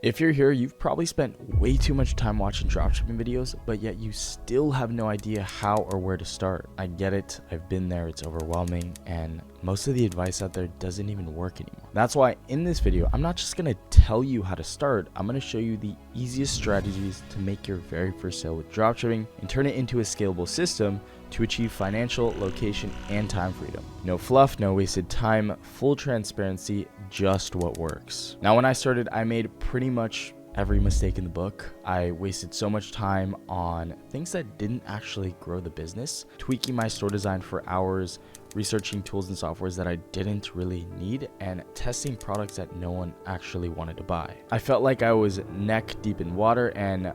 If you're here, you've probably spent way too much time watching dropshipping videos, but yet you still have no idea how or where to start. I get it, I've been there, it's overwhelming, and most of the advice out there doesn't even work anymore. That's why in this video, I'm not just gonna tell you how to start, I'm gonna show you the easiest strategies to make your very first sale with dropshipping and turn it into a scalable system to achieve financial, location, and time freedom. No fluff, no wasted time, full transparency, just what works. Now, when I started, I made pretty much every mistake in the book. I wasted so much time on things that didn't actually grow the business, tweaking my store design for hours, researching tools and softwares that I didn't really need, and testing products that no one actually wanted to buy. I felt like I was neck deep in water, and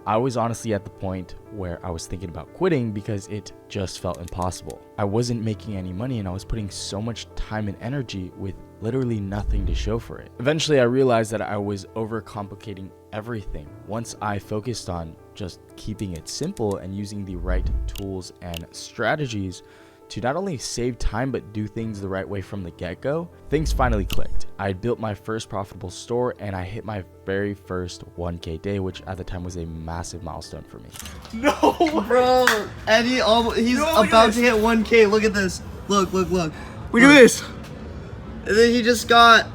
I was honestly at the point where I was thinking about quitting because it just felt impossible. I wasn't making any money and I was putting so much time and energy with literally nothing to show for it. Eventually, I realized that I was overcomplicating everything. Once I focused on just keeping it simple and using the right tools and strategies to not only save time but do things the right way from the get-go, things finally clicked. I had built my first profitable store and I hit my very first 1K day, which at the time was a massive milestone for me. No, bro, and he's about to hit 1K. Look at this. Look. Look at this. And then he just got,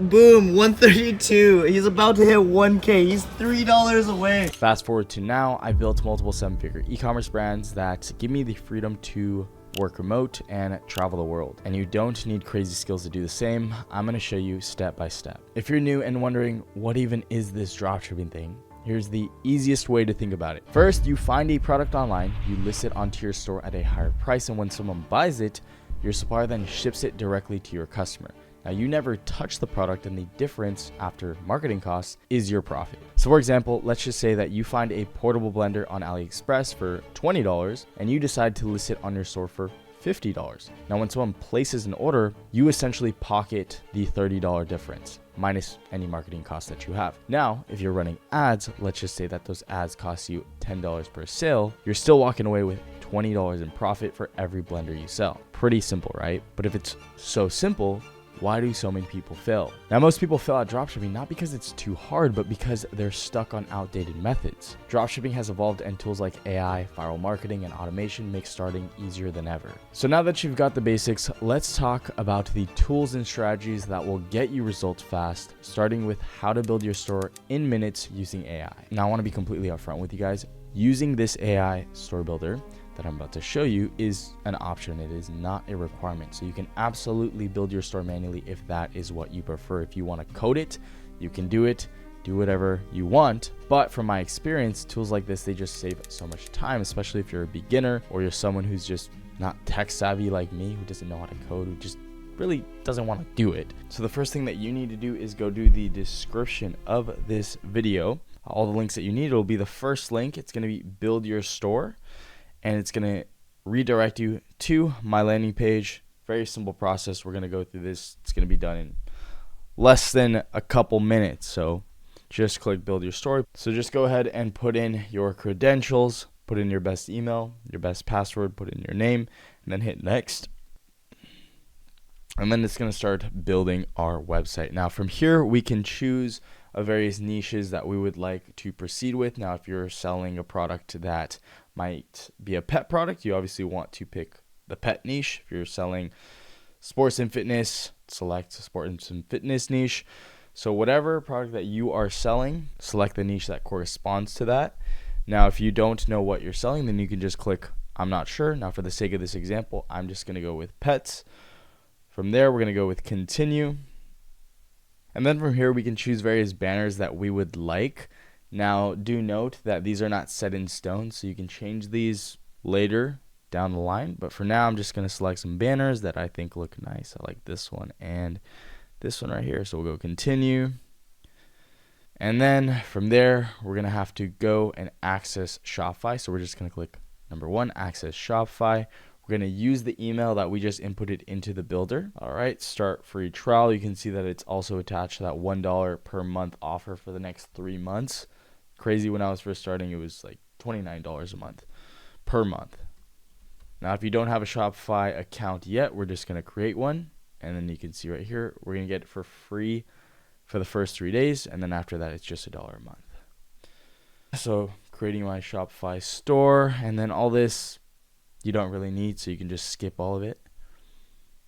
boom, 132. He's about to hit 1K. He's $3 away. Fast forward to now, I built multiple 7-figure e-commerce brands that give me the freedom to work remote and travel the world. And you don't need crazy skills to do the same. I'm gonna show you step by step. If you're new and wondering what even is this dropshipping thing, here's the easiest way to think about it. First, you find a product online, you list it onto your store at a higher price, and when someone buys it, your supplier then ships it directly to your customer. Now, you never touch the product, and the difference after marketing costs is your profit. So for example, let's just say that you find a portable blender on AliExpress for $20 and you decide to list it on your store for $50. Now, when someone places an order, you essentially pocket the $30 difference minus any marketing costs that you have. Now, if you're running ads, let's just say that those ads cost you $10 per sale, you're still walking away with $20 in profit for every blender you sell. Pretty simple, right? But if it's so simple, why do so many people fail? Now, most people fail at dropshipping not because it's too hard, but because they're stuck on outdated methods. Dropshipping has evolved, and tools like AI, viral marketing, and automation make starting easier than ever. So now that you've got the basics, let's talk about the tools and strategies that will get you results fast, starting with how to build your store in minutes using AI. Now, I want to be completely upfront with you guys. Using this AI store builder that I'm about to show you is an option. It is not a requirement. So you can absolutely build your store manually if that is what you prefer. If you want to code it, you can do it, do whatever you want. But from my experience, tools like this, they just save so much time, especially if you're a beginner or you're someone who's just not tech savvy like me, who doesn't know how to code, who just really doesn't want to do it. So the first thing that you need to do is go do the description of this video. All the links that you need, it'll be the first link. It's going to be build your store. And it's going to redirect you to my landing page. Very simple process. We're going to go through this. It's going to be done in less than a couple minutes. So just click build your store. So just go ahead and put in your credentials, put in your best email, your best password, put in your name, and then hit next. And then it's going to start building our website. Now from here, we can choose various niches that we would like to proceed with. Now, if you're selling a product that might be a pet product, you obviously want to pick the pet niche. If you're selling sports and fitness, select sports and fitness niche. So whatever product that you are selling, select the niche that corresponds to that. Now, if you don't know what you're selling, then you can just click I'm not sure. Now, for the sake of this example, I'm just going to go with pets. From there, we're going to go with continue. And then from here, we can choose various banners that we would like. Now, do note that these are not set in stone, so you can change these later down the line. But for now, I'm just going to select some banners that I think look nice. I like this one and this one right here. So we'll go continue. And then from there, we're going to have to go and access Shopify. So we're just going to click number 1, access Shopify. We're going to use the email that we just inputted into the builder. All right, start free trial. You can see that it's also attached to that $1 per month offer for the next 3 months. Crazy, when I was first starting, it was like $29 a month per month. Now, if you don't have a Shopify account yet, we're just going to create one. And then you can see right here, we're going to get it for free for the first 3 days, and then after that it's just $1 a month. So creating my Shopify store, and then all this you don't really need, so you can just skip all of it.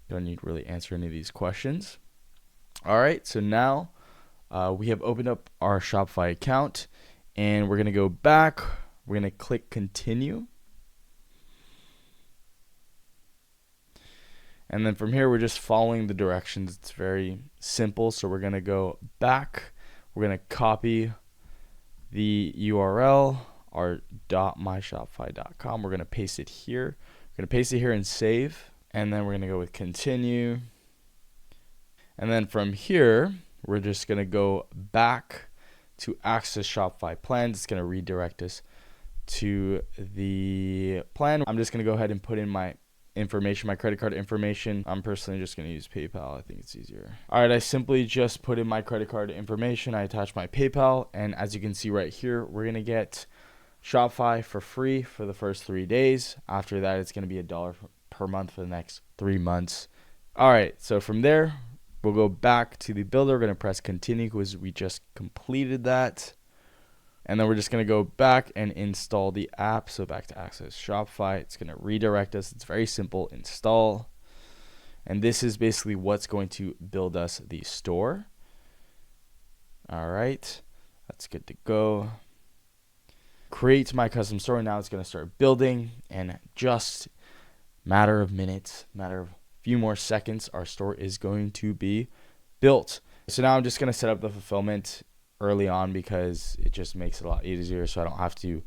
You don't need to really answer any of these questions. All right, so now we have opened up our Shopify account, and we're going to go back. We're going to click continue. And then from here, we're just following the directions. It's very simple. So we're going to go back. We're going to copy the URL, our .myshopify.com. We're going to paste it here. We're going to paste it here and save. And then we're going to go with continue. And then from here, we're just going to go back to access Shopify plans. It's going to redirect us to the plan. I'm just going to go ahead and put in my information, my credit card information. I'm personally just going to use PayPal. I think it's easier. All right, I simply just put in my credit card information. I attach my PayPal, and as you can see right here, we're going to get Shopify for free for the first 3 days. After that, it's going to be $1 per month for the next 3 months. All right, so from there, we'll go back to the builder. We're going to press continue because we just completed that. And then we're just going to go back and install the app. So back to access Shopify. It's going to redirect us. It's very simple. Install. And this is basically what's going to build us the store. All right. That's good to go. Create my custom store. Now it's going to start building. And just matter of minutes, matter of few more seconds, our store is going to be built. So now I'm just going to set up the fulfillment early on because it just makes it a lot easier, so I don't have to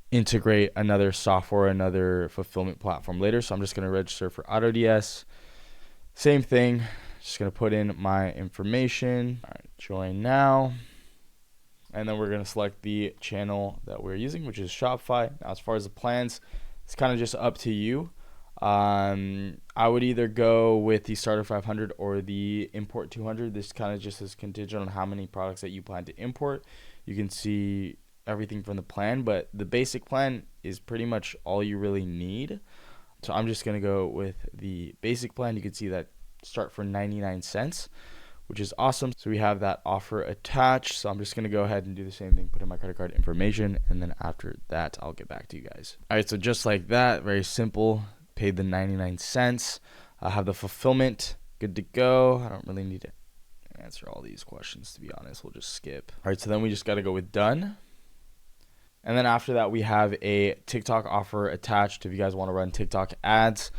integrate another software, another fulfillment platform later. So I'm just going to register for AutoDS. Same thing, just going to put in my information. All right, join now. And then we're going to select the channel that we're using, which is Shopify. Now, as far as the plans, it's kind of just up to you. I would either go with the starter 500 or the import 200. This kind of just is contingent on how many products that you plan to import. You can see everything from the plan, but the basic plan is pretty much all you really need. So I'm just going to go with the basic plan. You can see that start for 99 cents, which is awesome. So we have that offer attached. So I'm just going to go ahead and do the same thing, put in my credit card information, and then after that, I'll get back to you guys. All right, so just like that, very simple. Paid the 99 cents. I have the fulfillment good to go. I don't really need to answer all these questions, to be honest. We'll just skip. All right, so then we just got to go with done. And then after that, we have a TikTok offer attached. If you guys want to run TikTok ads,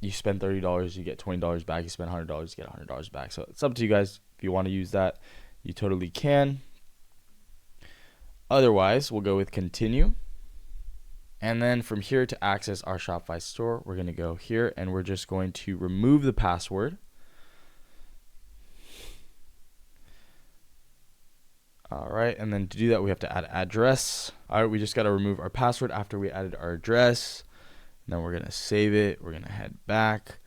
you spend $30, you get $20 back. You spend $100, you get $100 back. So it's up to you guys. If you want to use that, you totally can. Otherwise, we'll go with continue. And then from here to access our Shopify store, we're going to go here and we're just going to remove the password. All right, and then to do that, we have to add address. All right, we just got to remove our password after we added our address. And then we're going to save it. We're going to head back,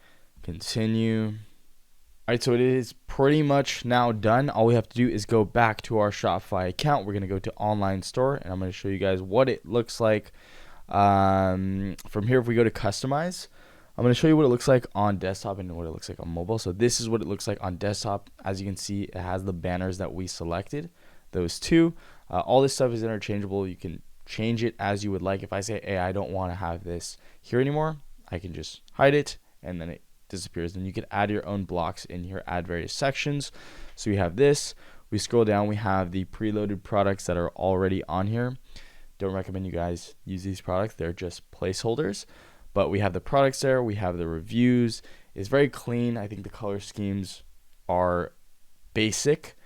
continue. All right, so it is pretty much now done. All we have to do is go back to our Shopify account. We're going to go to online store, and I'm going to show you guys what it looks like. From here, if we go to customize, I'm going to show you what it looks like on desktop and what it looks like on mobile. So this is what it looks like on desktop. As you can see, it has the banners that we selected, those two. All this stuff is interchangeable. You can change it as you would like. If I say, hey, I don't want to have this here anymore, I can just hide it and then it disappears. Then you can add your own blocks in here, add various sections. So we have this. We scroll down, we have the preloaded products that are already on here. Don't recommend you guys use these products. They're just placeholders. But we have the products there. We have the reviews. It's very clean. I think the color schemes are basic.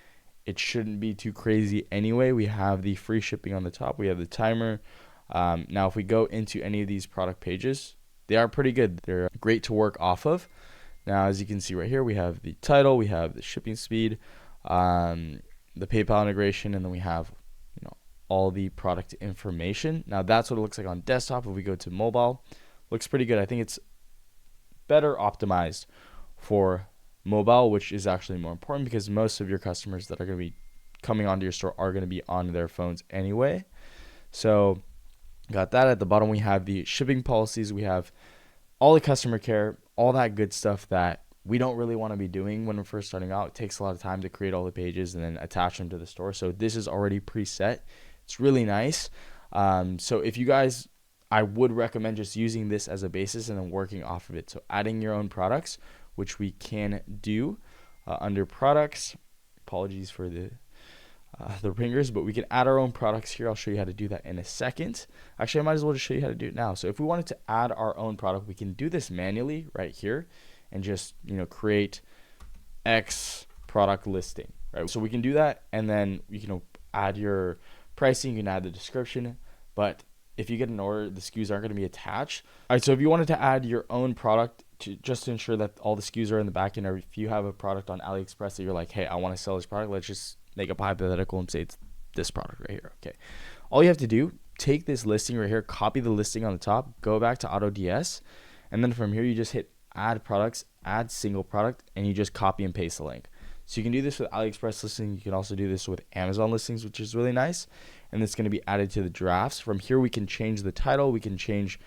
It shouldn't be too crazy anyway. We have the free shipping on the top. We have the timer. Now, if we go into any of these product pages, they are pretty good. They're great to work off of. Now, as you can see right here, we have the title. We have the shipping speed, the PayPal integration, and then we have all the product information. Now that's what it looks like on desktop. If we go to mobile, looks pretty good. I think it's better optimized for mobile, which is actually more important because most of your customers that are going to be coming onto your store are going to be on their phones anyway. So got that. At the bottom, we have the shipping policies. We have all the customer care, all that good stuff that we don't really want to be doing when we're first starting out. It takes a lot of time to create all the pages and then attach them to the store. So this is already preset. It's really nice. So if you guys, I would recommend just using this as a basis and then working off of it. So adding your own products, which we can do under products. Apologies for the ringers, but we can add our own products here. I'll show you how to do that in a second. Actually, I might as well just show you how to do it now. So if we wanted to add our own product, we can do this manually right here and just, create X product listing, right? So we can do that, and then you can add your pricing, you can add the description, but if you get an order, the SKUs aren't going to be attached. All right, so if you wanted to add your own product just to ensure that all the SKUs are in the back end, or if you have a product on AliExpress that you're like, hey, I want to sell this product, let's just make a hypothetical and say it's this product right here. Okay. All you have to do, take this listing right here, copy the listing on the top, go back to AutoDS, and then from here you just hit add products, add single product, and you just copy and paste the link. So you can do this with AliExpress listing. You can also do this with Amazon listings, which is really nice. And it's going to be added to the drafts. From here, we can change the title. We can change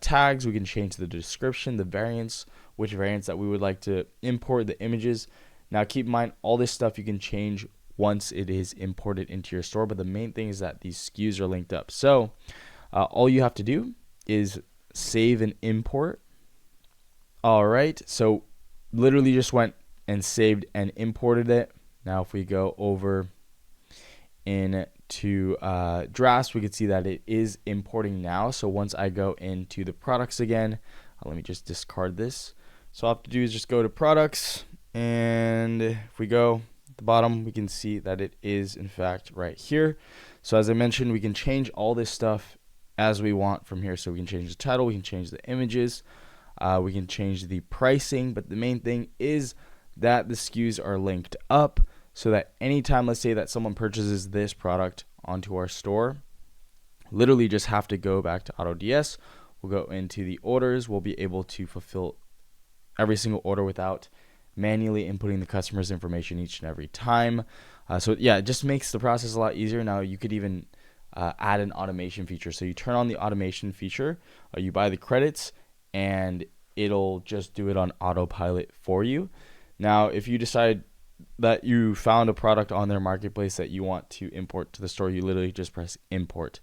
tags. We can change the description, the variants, which variants that we would like to import, the images. Now, keep in mind, all this stuff you can change once it is imported into your store. But the main thing is that these SKUs are linked up. So all you have to do is save and import. All right. So literally just went and saved and imported it. Now, if we go over into drafts, we can see that it is importing now. So once I go into the products again, let me just discard this. So all I have to do is just go to products, and if we go at the bottom, we can see that it is in fact right here. So as I mentioned, we can change all this stuff as we want from here. So we can change the title, we can change the images, we can change the pricing, but the main thing is that the SKUs are linked up, so that anytime, let's say that someone purchases this product onto our store, literally just have to go back to AutoDS. We'll go into the orders. We'll be able to fulfill every single order without manually inputting the customer's information each and every time. So yeah, it just makes the process a lot easier. Now you could even add an automation feature. So you turn on the automation feature, you buy the credits, and it'll just do it on autopilot for you. Now, if you decide that you found a product on their marketplace that you want to import to the store, you literally just press import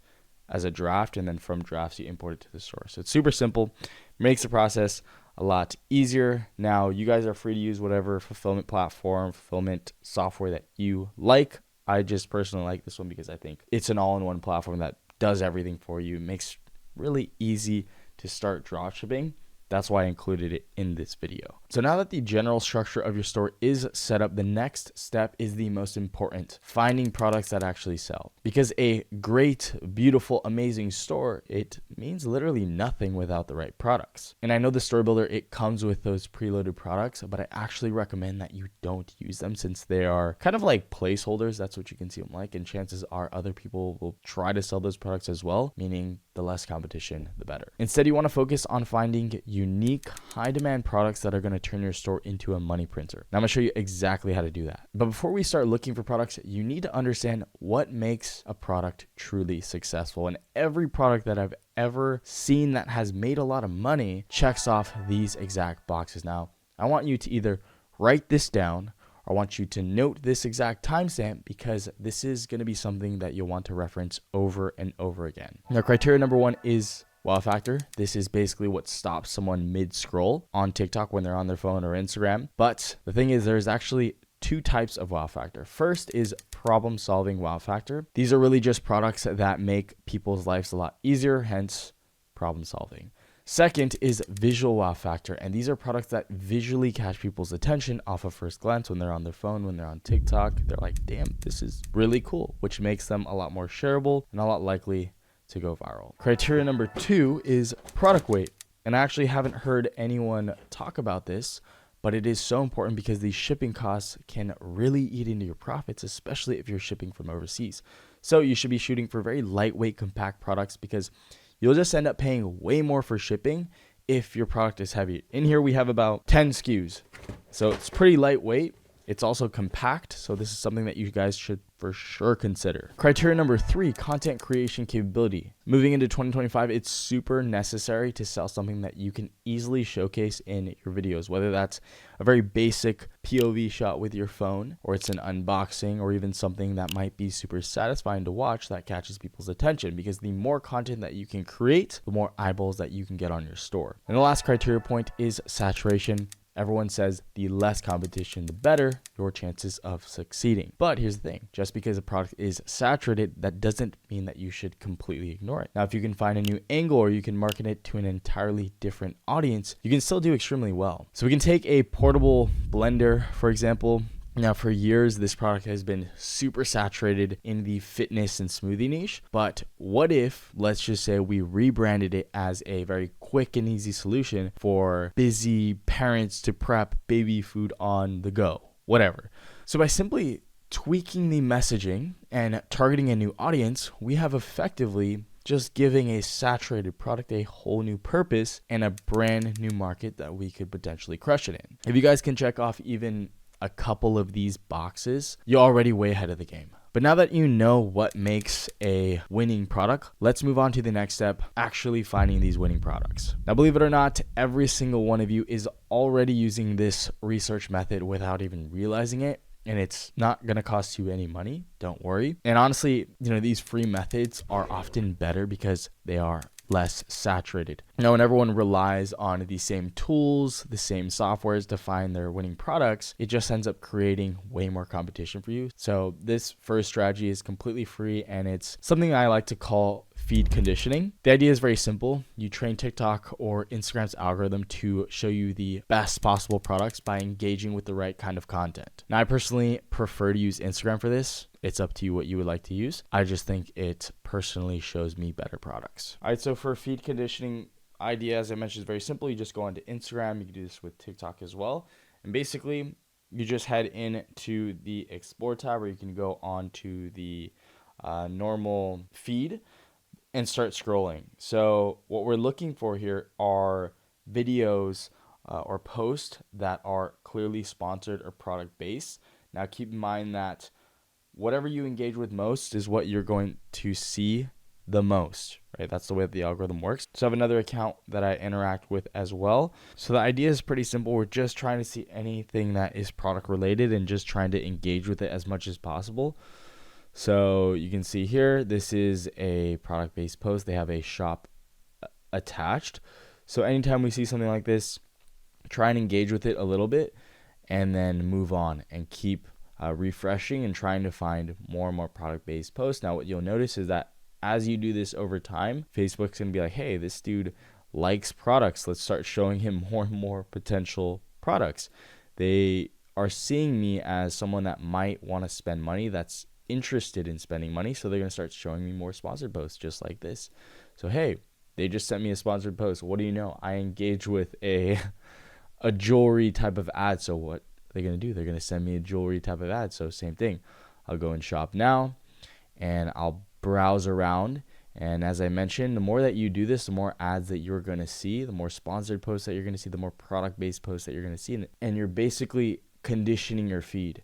as a draft, and then from drafts you import it to the store. So it's super simple, makes the process a lot easier. Now, you guys are free to use whatever fulfillment platform, fulfillment software that you like. I just personally like this one because I think it's an all-in-one platform that does everything for you. It makes really easy to start dropshipping. That's why I included it in this video. So now that the general structure of your store is set up, the next step is the most important: finding products that actually sell. Because a great, beautiful, amazing store, it means literally nothing without the right products. And I know the store builder, it comes with those preloaded products, but I actually recommend that you don't use them, since they are kind of like placeholders. That's what you can see them like. And chances are other people will try to sell those products as well, meaning the less competition, the better. Instead, you want to focus on finding unique, high demand products that are going to turn your store into a money printer. Now I'm going to show you exactly how to do that. But before we start looking for products, you need to understand what makes a product truly successful. And every product that I've ever seen that has made a lot of money checks off these exact boxes. Now, I want you to either write this down, or I want you to note this exact timestamp, because this is going to be something that you'll want to reference over and over again. Now, criteria number one is wow factor. This is basically what stops someone mid-scroll on TikTok when they're on their phone or Instagram. But the thing is, there's actually two types of wow factor. First is problem-solving wow factor. These are really just products that make people's lives a lot easier, hence problem-solving. Second is visual wow factor, and these are products that visually catch people's attention off of first glance when they're on their phone, when they're on TikTok. They're like, damn, this is really cool, which makes them a lot more shareable and a lot likely to go viral. Criteria number two is product weight. And I actually haven't heard anyone talk about this, but it is so important because these shipping costs can really eat into your profits, especially if you're shipping from overseas. So you should be shooting for very lightweight, compact products, because you'll just end up paying way more for shipping if your product is heavy. In here, we have about 10 SKUs. So it's pretty lightweight. It's also compact, so this is something that you guys should for sure consider. Criteria number 3, content creation capability. Moving into 2025, it's super necessary to sell something that you can easily showcase in your videos, whether that's a very basic POV shot with your phone, or it's an unboxing, or even something that might be super satisfying to watch that catches people's attention, because the more content that you can create, the more eyeballs that you can get on your store. And the last criteria point is saturation. Everyone says the less competition, the better your chances of succeeding. But here's the thing, just because a product is saturated, that doesn't mean that you should completely ignore it. Now, if you can find a new angle or you can market it to an entirely different audience, you can still do extremely well. So we can take a portable blender, for example. Now, for years, this product has been super saturated in the fitness and smoothie niche. But what if, let's just say, we rebranded it as a very quick and easy solution for busy parents to prep baby food on the go, whatever. So by simply tweaking the messaging and targeting a new audience, we have effectively just giving a saturated product a whole new purpose and a brand new market that we could potentially crush it in. If you guys can check off even a couple of these boxes, you're already way ahead of the game. But now that you know what makes a winning product, let's move on to the next step, actually finding these winning products. Now, believe it or not, every single one of you is already using this research method without even realizing it. And it's not going to cost you any money. Don't worry. And honestly, these free methods are often better because they are less saturated. Now, when everyone relies on the same tools, the same softwares to find their winning products, it just ends up creating way more competition for you. So this first strategy is completely free, and it's something I like to call feed conditioning. The idea is very simple. You train TikTok or Instagram's algorithm to show you the best possible products by engaging with the right kind of content. Now, I personally prefer to use Instagram for this. It's up to you what you would like to use. I just think it personally shows me better products. All right, so for feed conditioning idea, as I mentioned, is very simple. You just go onto Instagram. You can do this with TikTok as well. And basically, you just head into the Explore tab, where you can go onto the normal feed and start scrolling. So what we're looking for here are videos or posts that are clearly sponsored or product based. Now, keep in mind that whatever you engage with most is what you're going to see the most, right? That's the way that the algorithm works. So I have another account that I interact with as well. So the idea is pretty simple. We're just trying to see anything that is product related and just trying to engage with it as much as possible. So you can see here, this is a product-based post. They have a shop attached. So anytime we see something like this, try and engage with it a little bit and then move on and keep refreshing and trying to find more and more product-based posts. Now, what you'll notice is that as you do this over time, Facebook's going to be like, hey, this dude likes products. Let's start showing him more and more potential products. They are seeing me as someone that might want to spend money, that's interested in spending money. So they're going to start showing me more sponsored posts just like this. So, hey, they just sent me a sponsored post. What do you know? I engage with a jewelry type of ad. So what they're going to do, they're going to send me a jewelry type of ad. So same thing. I'll go and shop now and I'll browse around. And as I mentioned, the more that you do this, the more ads that you're going to see, the more sponsored posts that you're going to see, the more product-based posts that you're going to see. And you're basically conditioning your feed.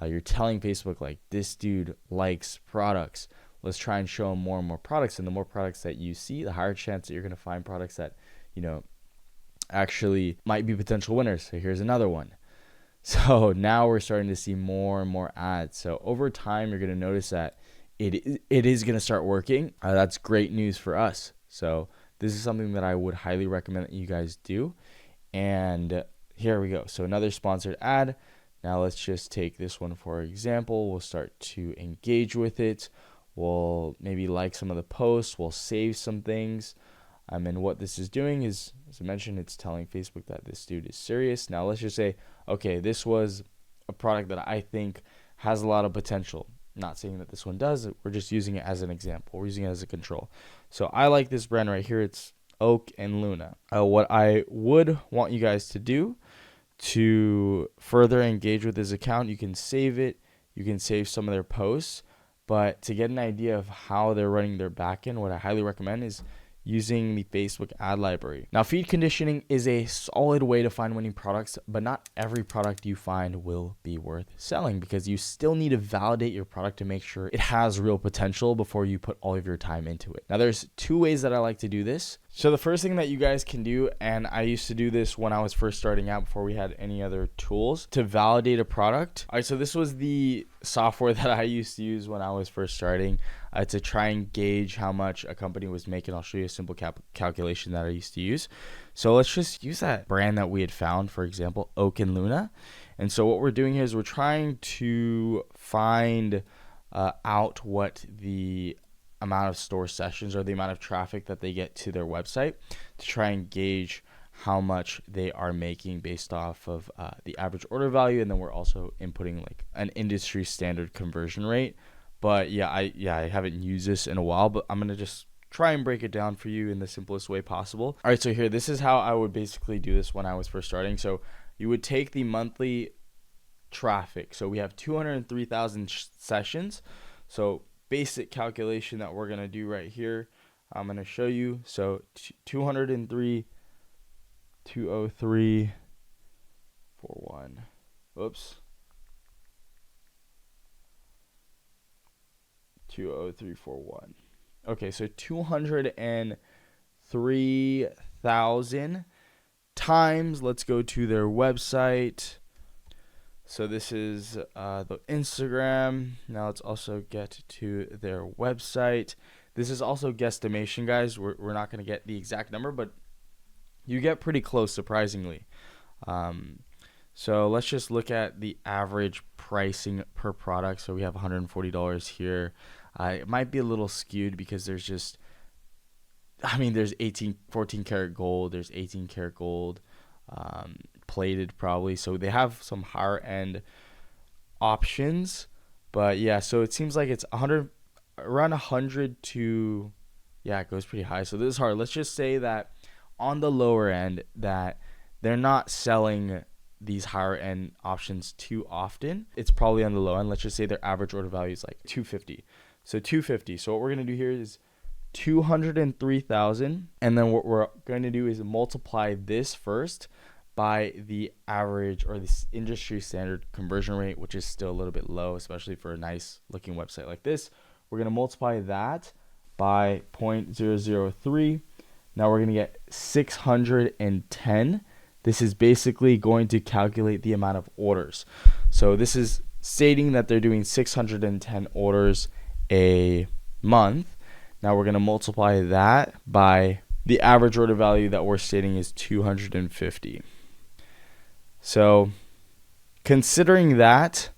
You're telling Facebook, like, this dude likes products. Let's try and show him more and more products. And the more products that you see, the higher chance that you're going to find products that, actually might be potential winners. So here's another one. So now we're starting to see more and more ads. So over time, you're going to notice that it is going to start working. That's great news for us. So this is something that I would highly recommend that you guys do. And here we go. So another sponsored ad. Now let's just take this one for example. We'll start to engage with it. We'll maybe like some of the posts. We'll save some things. And what this is doing is, as I mentioned, it's telling Facebook that this dude is serious. Now let's just say, okay, this was a product that I think has a lot of potential. Not saying that this one does. We're just using it as an example. We're using it as a control. So I like this brand right here. It's Oak and Luna. What I would want you guys to do to further engage with this account, you can save it. You can save some of their posts. But to get an idea of how they're running their backend, what I highly recommend is using the Facebook ad library. Now, feed conditioning is a solid way to find winning products, but not every product you find will be worth selling because you still need to validate your product to make sure it has real potential before you put all of your time into it. Now, there's two ways that I like to do this. So the first thing that you guys can do, and I used to do this when I was first starting out before we had any other tools to validate a product. All right, so this was the software that I used to use when I was first starting to try and gauge how much a company was making. I'll show you a simple calculation that I used to use. So let's just use that brand that we had found, for example, Oak and Luna. And so what we're doing here is we're trying to find out what the amount of store sessions or the amount of traffic that they get to their website to try and gauge how much they are making based off of the average order value. And then we're also inputting like an industry standard conversion rate. But I haven't used this in a while, but I'm going to just try and break it down for you in the simplest way possible. All right, so here, this is how I would basically do this when I was first starting. So you would take the monthly traffic. So we have 203,000 sessions. So basic calculation that we're going to do right here, I'm going to show you. So 203.41. Oops. 20341. Okay, so 203,000 times, let's go to their website. So this is the Instagram. Now let's also get to their website. This is also guesstimation, guys. We're not going to get the exact number, but you get pretty close, surprisingly. So let's just look at the average pricing per product. So we have $140 here. It might be a little skewed because there's 14 karat gold. There's 18 karat gold, plated probably. So they have some higher end options, but yeah, so it seems like it's around 100 to, it goes pretty high. So this is hard. Let's just say that on the lower end that they're not selling these higher end options too often. It's probably on the low end. Let's just say their average order value is like 250. So 250. So what we're going to do here is 203,000. And then what we're going to do is multiply this first by the average or the industry standard conversion rate, which is still a little bit low, especially for a nice looking website like this. We're going to multiply that by 0.003. Now we're going to get 610. This is basically going to calculate the amount of orders. So this is stating that they're doing 610 orders a month. Now we're going to multiply that by the average order value that we're stating is 250. So considering that,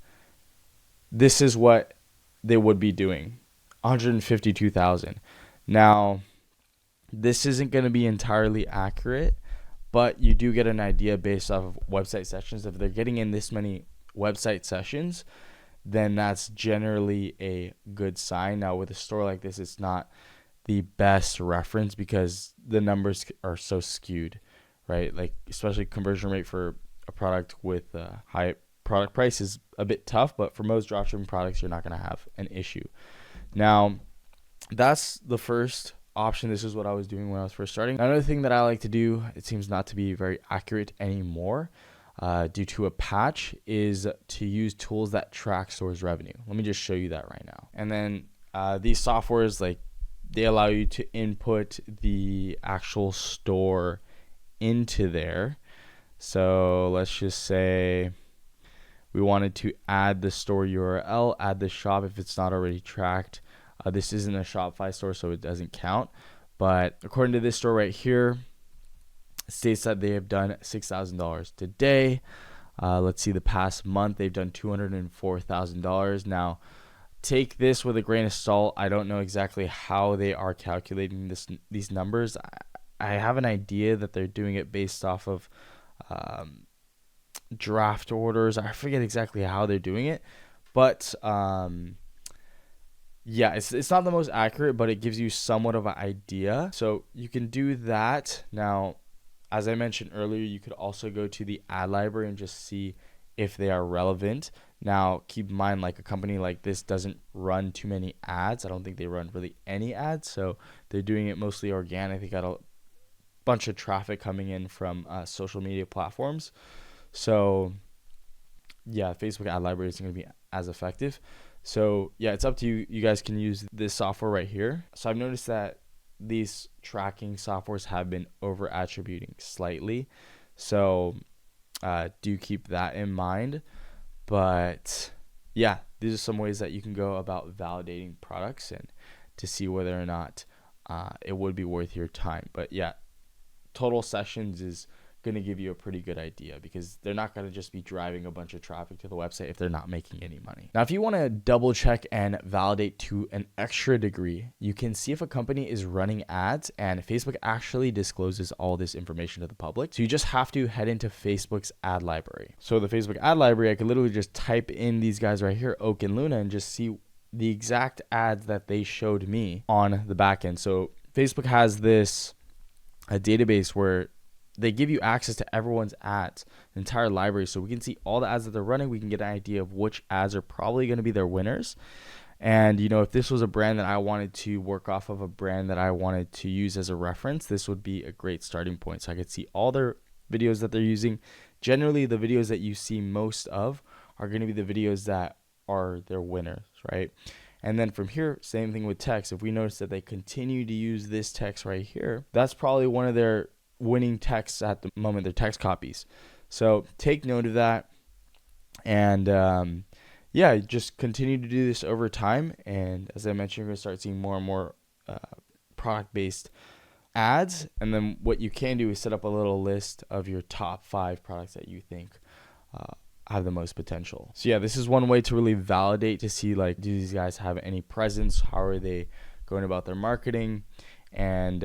this is what they would be doing, 152,000. Now, this isn't going to be entirely accurate, but you do get an idea based off of website sessions. If they're getting in this many website sessions, then that's generally a good sign. Now, with a store like this, it's not the best reference because the numbers are so skewed, right? Like, especially conversion rate for a product with a high product price is a bit tough, but for most dropshipping products, you're not going to have an issue. Now, that's the first option. This is what I was doing when I was first starting. Another thing that I like to do, it seems not to be very accurate anymore due to a patch, is to use tools that track stores revenue. Let me just show you that right now. And then these softwares, like, they allow you to input the actual store into there. So let's just say we wanted to add the store URL, add the shop if it's not already tracked. This isn't a Shopify store, so it doesn't count. But according to this store right here, it states that they have done $6,000 today. Let's see the past month. They've done $204,000. Now, take this with a grain of salt. I don't know exactly how they are calculating these numbers. I have an idea that they're doing it based off of draft orders. I forget exactly how they're doing it, but yeah, it's not the most accurate, but it gives you somewhat of an idea. So you can do that. Now, as I mentioned earlier, you could also go to the ad library and just see if they are relevant. Now, keep in mind, like a company like this doesn't run too many ads. I don't think they run really any ads. So they're doing it mostly organic. They got a bunch of traffic coming in from social media platforms. So yeah, Facebook ad library isn't going to be as effective. So yeah, it's up to you. You guys can use this software right here. So I've noticed that these tracking softwares have been over attributing slightly. So do keep that in mind. But yeah, these are some ways that you can go about validating products and to see whether or not it would be worth your time. But yeah, total sessions is going to give you a pretty good idea, because they're not going to just be driving a bunch of traffic to the website if they're not making any money. Now, if you want to double check and validate to an extra degree, you can see if a company is running ads, and Facebook actually discloses all this information to the public. So you just have to head into Facebook's ad library. So the Facebook ad library, I could literally just type in these guys right here, Oak and Luna, and just see the exact ads that they showed me on the back end. So Facebook has this a database where they give you access to everyone's ads, the entire library, so we can see all the ads that they're running. We can get an idea of which ads are probably going to be their winners. And if this was a brand that I wanted to work off of, a brand that I wanted to use as a reference, this would be a great starting point. So I could see all their videos that they're using. Generally, the videos that you see most of are going to be the videos that are their winners, right? And then from here, same thing with text. If we notice that they continue to use this text right here, that's probably one of their winning texts at the moment, their text copies. So take note of that. And yeah, just continue to do this over time. And as I mentioned, you're going to start seeing more and more product-based ads. And then what you can do is set up a little list of your top 5 products that you think have the most potential. So yeah, this is one way to really validate, to see, like, do these guys have any presence? How are they going about their marketing? And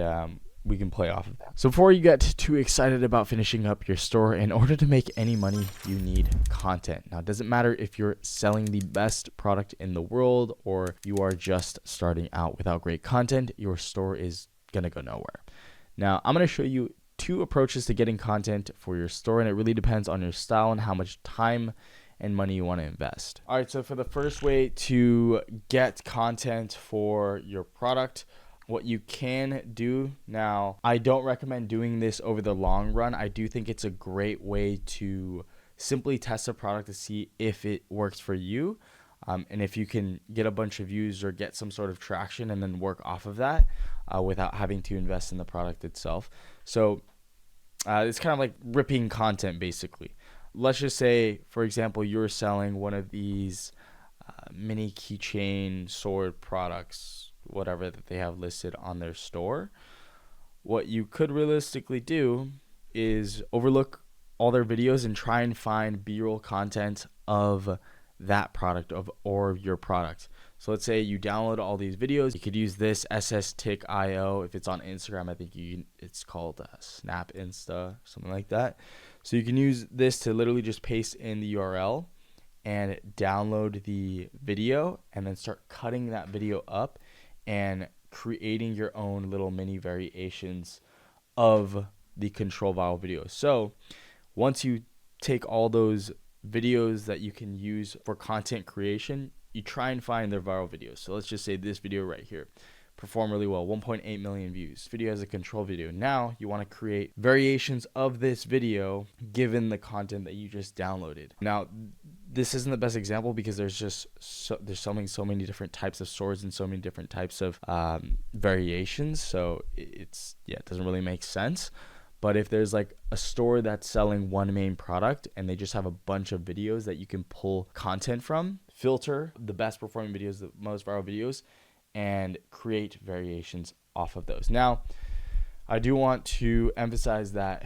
we can play off of that. So before you get too excited about finishing up your store, in order to make any money, you need content. Now, it doesn't matter if you're selling the best product in the world or you are just starting out. Without great content, your store is gonna go nowhere. Now, I'm gonna show you 2 approaches to getting content for your store, and it really depends on your style and how much time and money you want to invest. All right, so for the first way to get content for your product, what you can do, now, I don't recommend doing this over the long run. I do think it's a great way to simply test a product to see if it works for you, and if you can get a bunch of views or get some sort of traction and then work off of that without having to invest in the product itself. So it's kind of like ripping content, basically. Let's just say, for example, you're selling one of these mini keychain sword products, whatever that they have listed on their store. What you could realistically do is overlook all their videos and try and find B-roll content of that product or your product. So let's say you download all these videos. You could use this SSTick.io. If it's on Instagram, I think it's called Snap Insta, something like that. So you can use this to literally just paste in the URL and download the video, and then start cutting that video up and creating your own little mini variations of the control viral video. So once you take all those videos that you can use for content creation, you try and find their viral videos. So let's just say this video right here performed really well, 1.8 million views. Video as a control video. Now you want to create variations of this video given the content that you just downloaded. Now, this isn't the best example because there's so many different types of swords and so many different types of variations. So it doesn't really make sense. But if there's like a store that's selling one main product and they just have a bunch of videos that you can pull content from, filter the best performing videos, the most viral videos, and create variations off of those. Now, I do want to emphasize that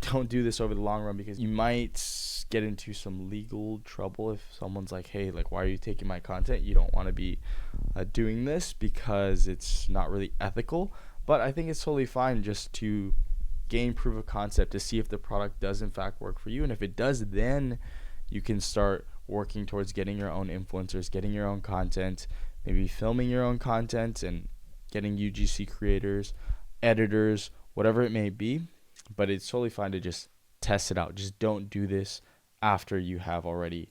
don't do this over the long run, because you might get into some legal trouble if someone's like, hey, like, why are you taking my content? You don't want to be doing this because it's not really ethical. But I think it's totally fine just to gain proof of concept to see if the product does in fact work for you. And if it does, then you can start working towards getting your own influencers, getting your own content, maybe filming your own content and getting UGC creators, editors, whatever it may be. But it's totally fine to just test it out. Just don't do this after you have already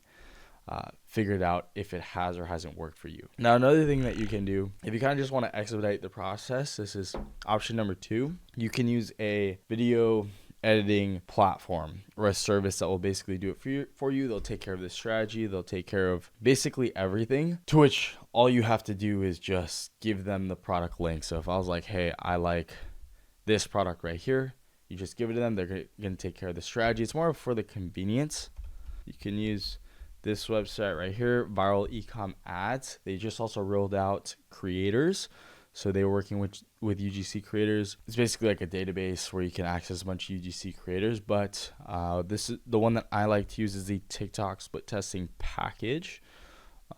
figured out if it has or hasn't worked for you. Now, another thing that you can do, if you kind of just want to expedite the process, this is option number 2. You can use a video editing platform or a service that will basically do it for you. They'll take care of the strategy. They'll take care of basically everything, to which all you have to do is just give them the product link. So if I was like, hey, I like this product right here, you just give it to them. They're going to take care of the strategy. It's more for the convenience. You can use this website right here, Viral Ecom Ads. They just also rolled out creators. So they were working with UGC creators. It's basically like a database where you can access a bunch of UGC creators. But this is the one that I like to use is the TikTok split testing package.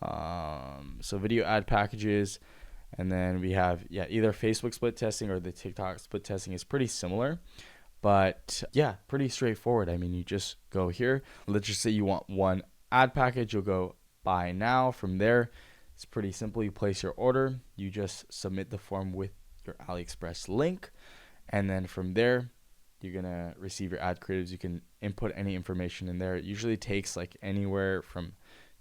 So video ad packages. And then we have, either Facebook split testing or the TikTok split testing is pretty similar. But yeah, pretty straightforward. I mean, you just go here. Let's just say you want one ad package. You'll go buy now. From there, it's pretty simple. You place your order. You just submit the form with your AliExpress link. And then from there, you're going to receive your ad creatives. You can input any information in there. It usually takes like anywhere from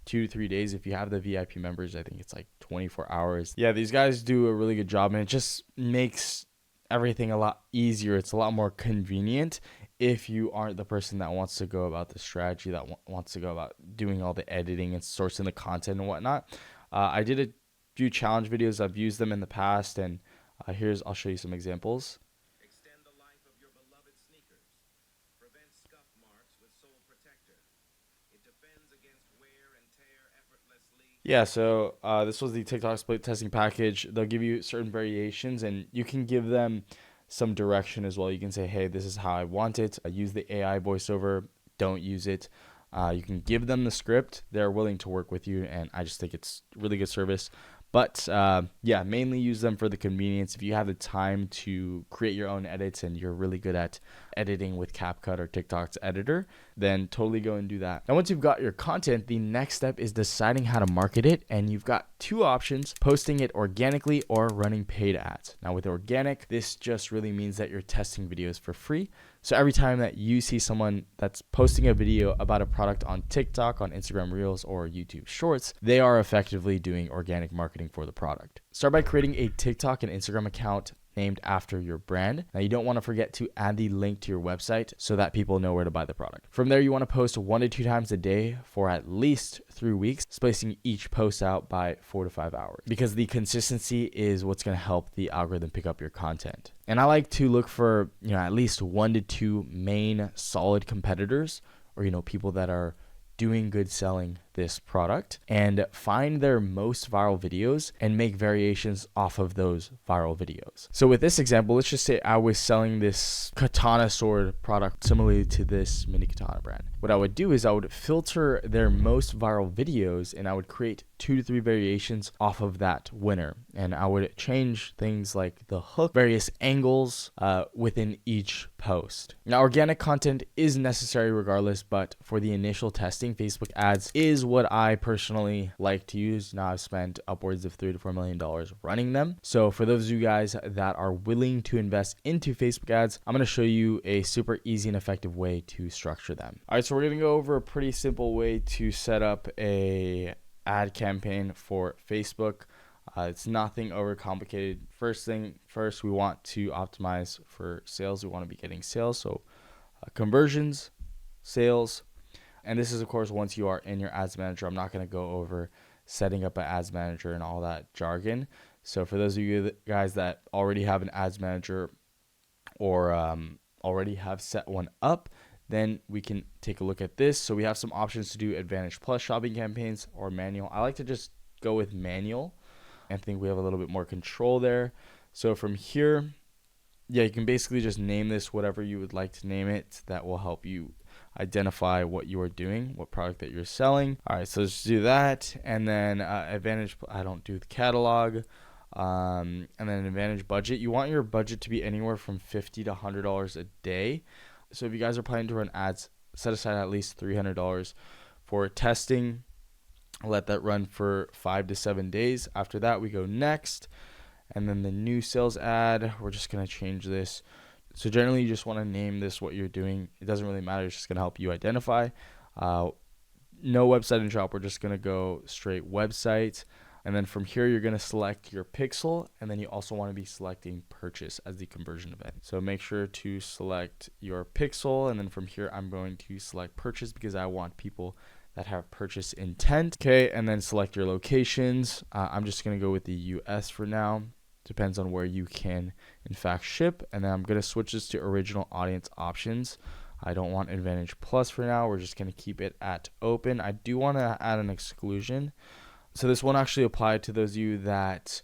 2 to 3 days. If you have the VIP members, I think it's like 24 hours. Yeah, these guys do a really good job, and it just makes everything a lot easier. It's a lot more convenient if you aren't the person that wants to go about the strategy, that wants to go about doing all the editing and sourcing the content and whatnot. I did a few challenge videos. I've used them in the past, and I'll show you some examples. Extend the life of your beloved sneakers. Prevent scuff marks with Sole Protector. It defends against wear and tear effortlessly. Yeah, so this was the TikTok split testing package. They'll give you certain variations, and you can give them some direction as well. You can say, hey, this is how I want it. I use the AI voiceover. Don't use it. You can give them the script. They're willing to work with you, and I just think it's really good service. But mainly use them for the convenience. If you have the time to create your own edits and you're really good at editing with CapCut or TikTok's editor, then totally go and do that. Now, once you've got your content, the next step is deciding how to market it. And you've got 2 options: posting it organically or running paid ads. Now, with organic, this just really means that you're testing videos for free. So every time that you see someone that's posting a video about a product on TikTok, on Instagram Reels, or YouTube Shorts, they are effectively doing organic marketing for the product. Start by creating a TikTok and Instagram account named after your brand. Now, you don't want to forget to add the link to your website so that people know where to buy the product. From there, you want to post 1 to 2 times a day for at least 3 weeks, spacing each post out by 4 to 5 hours, because the consistency is what's going to help the algorithm pick up your content. And I like to look for, at least 1 to 2 main solid competitors, or, people that are doing good selling this product, and find their most viral videos and make variations off of those viral videos. So with this example, let's just say I was selling this katana sword product similarly to this mini katana brand. What I would do is I would filter their most viral videos, and I would create 2 to 3 variations off of that winner. And I would change things like the hook, various angles within each post. Now, organic content is necessary regardless, but for the initial testing, Facebook ads is what I personally like to use. Now, I've spent upwards of $3 to $4 million running them. So for those of you guys that are willing to invest into Facebook ads, I'm going to show you a super easy and effective way to structure them. All right, so we're going to go over a pretty simple way to set up a ad campaign for Facebook. It's nothing overcomplicated. First, we want to optimize for sales. We want to be getting sales. So conversions, sales. And this is, of course, once you are in your ads manager. I'm not going to go over setting up an ads manager and all that jargon. So for those of you guys that already have an ads manager or already have set one up, then we can take a look at this. So we have some options to do Advantage Plus shopping campaigns or manual. I like to just go with manual. I think we have a little bit more control there. So from here, you can basically just name this whatever you would like to name it. That will help you identify what you are doing, what product that you're selling. All right, so let's do that. And then Advantage, I don't do the catalog. And then Advantage budget. You want your budget to be anywhere from $50 to $100 a day. So if you guys are planning to run ads, set aside at least $300 for testing. Let that run for 5 to 7 days. After that, we go next. And then the new sales ad, we're just going to change this. So generally, you just want to name this what you're doing. It doesn't really matter. It's just going to help you identify. No website and shop. We're just going to go straight website. And then from here, you're going to select your pixel. And then you also want to be selecting purchase as the conversion event. So make sure to select your pixel. And then from here, I'm going to select purchase because I want people that have purchase intent. Okay. And then select your locations. I'm just going to go with the US for now. Depends on where you can in fact ship. And then I'm going to switch this to original audience options. I don't want Advantage Plus for now. We're just going to keep it at open. I do want to add an exclusion. So this won't actually apply to those of you that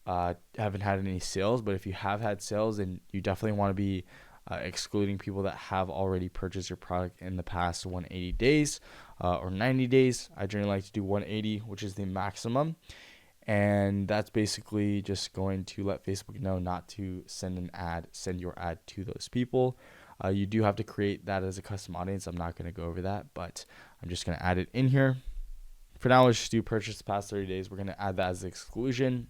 haven't had any sales. But if you have had sales, then you definitely want to be excluding people that have already purchased your product in the past 180 days or 90 days. I generally like to do 180, which is the maximum. And that's basically just going to let Facebook know not to send your ad to those people. You do have to create that as a custom audience. I'm not going to go over that, but I'm just going to add it in here. For now, let's just do purchase the past 30 days. We're going to add that as exclusion.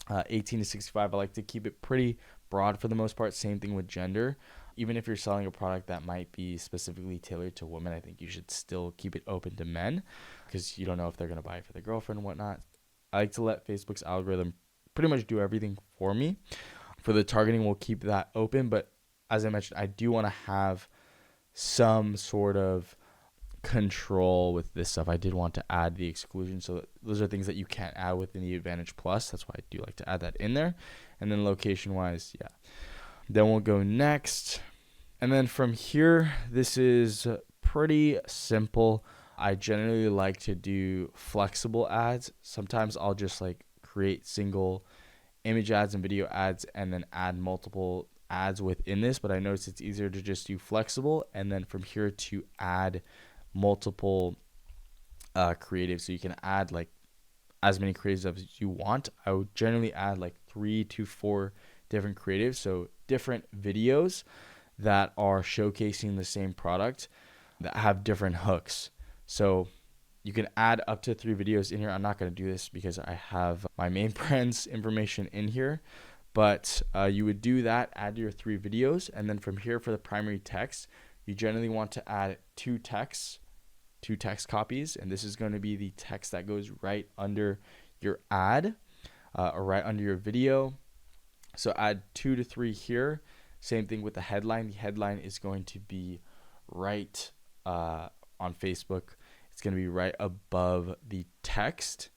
18 to 65, I like to keep it pretty broad for the most part. Same thing with gender. Even if you're selling a product that might be specifically tailored to women, I think you should still keep it open to men because you don't know if they're going to buy it for their girlfriend and whatnot. I like to let Facebook's algorithm pretty much do everything for me. For the targeting, we'll keep that open, but as I mentioned, I do want to have some sort of control with this stuff. I did want to add the exclusion. So those are things that you can't add within the Advantage Plus. That's why I do like to add that in there. And then location wise, yeah. Then we'll go next. And then from here, this is pretty simple. I generally like to do flexible ads. Sometimes I'll just like create single image ads and video ads and then add multiple ads within this, but I notice it's easier to just do flexible and then from here to add multiple creatives. So you can add like as many creatives as you want. I would generally add like 3 to 4 different creatives, so different videos that are showcasing the same product that have different hooks. So you can add up to 3 videos in here. I'm not going to do this because I have my main brand's information in here. But you would do that, add your 3 videos, and then from here for the primary text, you generally want to add 2 text copies, and this is going to be the text that goes right under your ad or right under your video. So add 2 to 3 here. Same thing with the headline. The headline is going to be right on Facebook. It's going to be right above the text,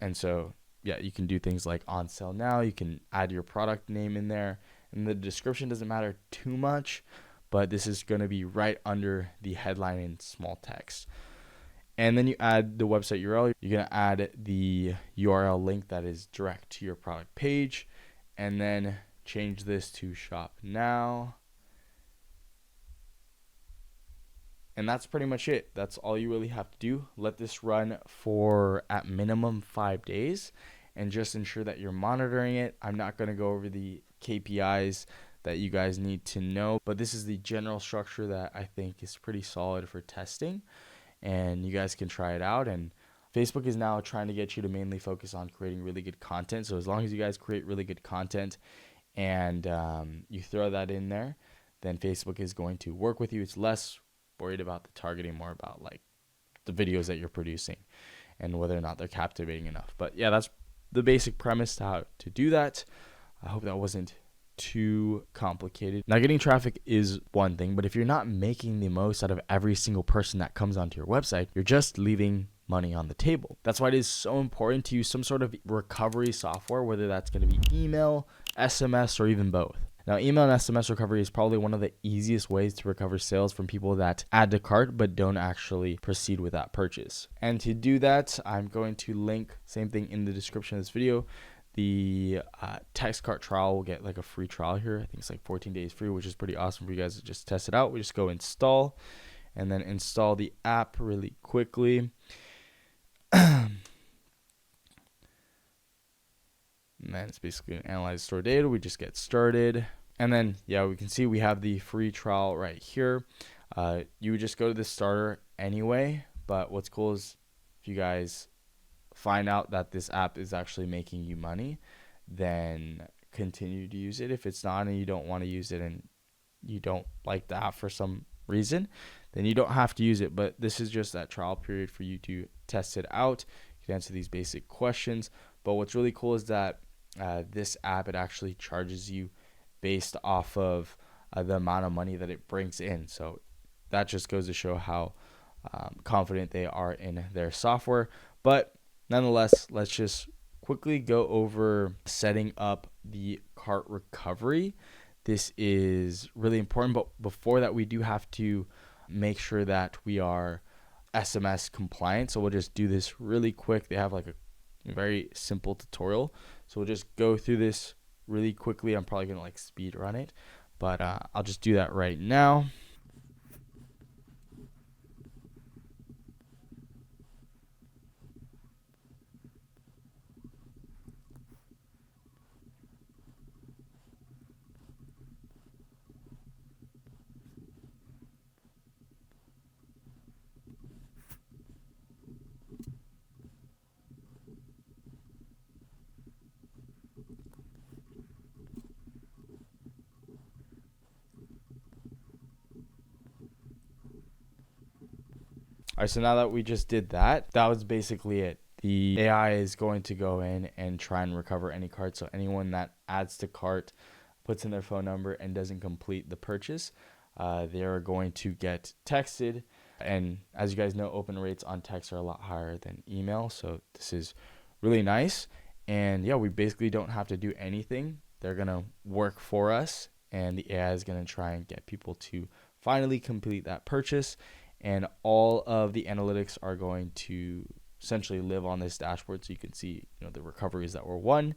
and so yeah, you can do things like on sale now. You can add your product name in there. And the description doesn't matter too much, but this is going to be right under the headline in small text. And then you add the website URL. You're going to add the URL link that is direct to your product page. And then change this to shop now. And that's pretty much it. That's all you really have to do. Let this run for at minimum 5 days and just ensure that you're monitoring it. I'm not going to go over the KPIs that you guys need to know, but this is the general structure that I think is pretty solid for testing, and you guys can try it out. And Facebook is now trying to get you to mainly focus on creating really good content. So as long as you guys create really good content and you throw that in there, then Facebook is going to work with you. It's less worried about the targeting, more about like the videos that you're producing and whether or not they're captivating enough. But yeah, that's the basic premise to how to do that. I hope that wasn't too complicated. Now, getting traffic is one thing, but if you're not making the most out of every single person that comes onto your website, you're just leaving money on the table. That's why it is so important to use some sort of recovery software, whether that's going to be email, SMS, or even both. Now, email and SMS recovery is probably one of the easiest ways to recover sales from people that add to cart but don't actually proceed with that purchase. And to do that, I'm going to link, same thing in the description of this video, the text cart trial. Will get like a free trial here. I think it's like 14 days free, which is pretty awesome for you guys to just test it out. We just go install and then install the app really quickly. And then it's basically an analyze store data. We just get started. And then, yeah, we can see we have the free trial right here. You would just go to the starter anyway. But what's cool is if you guys find out that this app is actually making you money, then continue to use it. If it's not and you don't want to use it and you don't like the app for some reason, then you don't have to use it. But this is just that trial period for you to test it out. You can answer these basic questions. But what's really cool is that this app, it actually charges you based off of the amount of money that it brings in. So that just goes to show how confident they are in their software. But nonetheless, let's just quickly go over setting up the cart recovery. This is really important, but before that, we do have to make sure that we are SMS compliant. So we'll just do this really quick. They have like a very simple tutorial. So we'll just go through this really quickly. I'm probably gonna like speed run it, but I'll just do that right now. All right, so now that we just did that, that was basically it. The AI is going to go in and try and recover any cart. So anyone that adds to cart, puts in their phone number, and doesn't complete the purchase, they are going to get texted. And as you guys know, open rates on text are a lot higher than email. So this is really nice. And yeah, we basically don't have to do anything. They're going to work for us, and the AI is going to try and get people to finally complete that purchase. And all of the analytics are going to essentially live on this dashboard, so you can see, the recoveries that were won,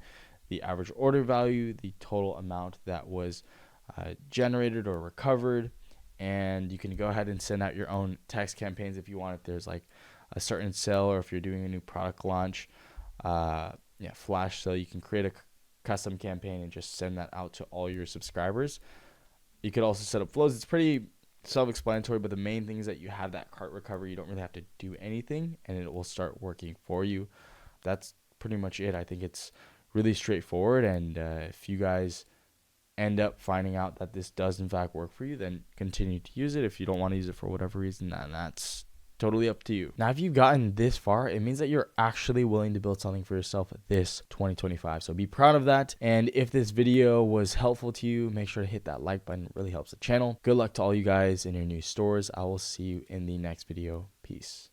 the average order value, the total amount that was generated or recovered. And you can go ahead and send out your own text campaigns if you want. If there's like a certain sale, or if you're doing a new product launch, flash sale, you can create a custom campaign and just send that out to all your subscribers. You could also set up flows. It's pretty self-explanatory, but the main thing is that you have that cart recovery. You don't really have to do anything, and it will start working for you. That's pretty much it. I think it's really straightforward, and if you guys end up finding out that this does in fact work for you, then continue to use it. If you don't want to use it for whatever reason, then that's totally up to you. Now, if you've gotten this far, it means that you're actually willing to build something for yourself this 2025. So be proud of that. And if this video was helpful to you, make sure to hit that like button. It really helps the channel. Good luck to all you guys in your new stores. I will see you in the next video. Peace.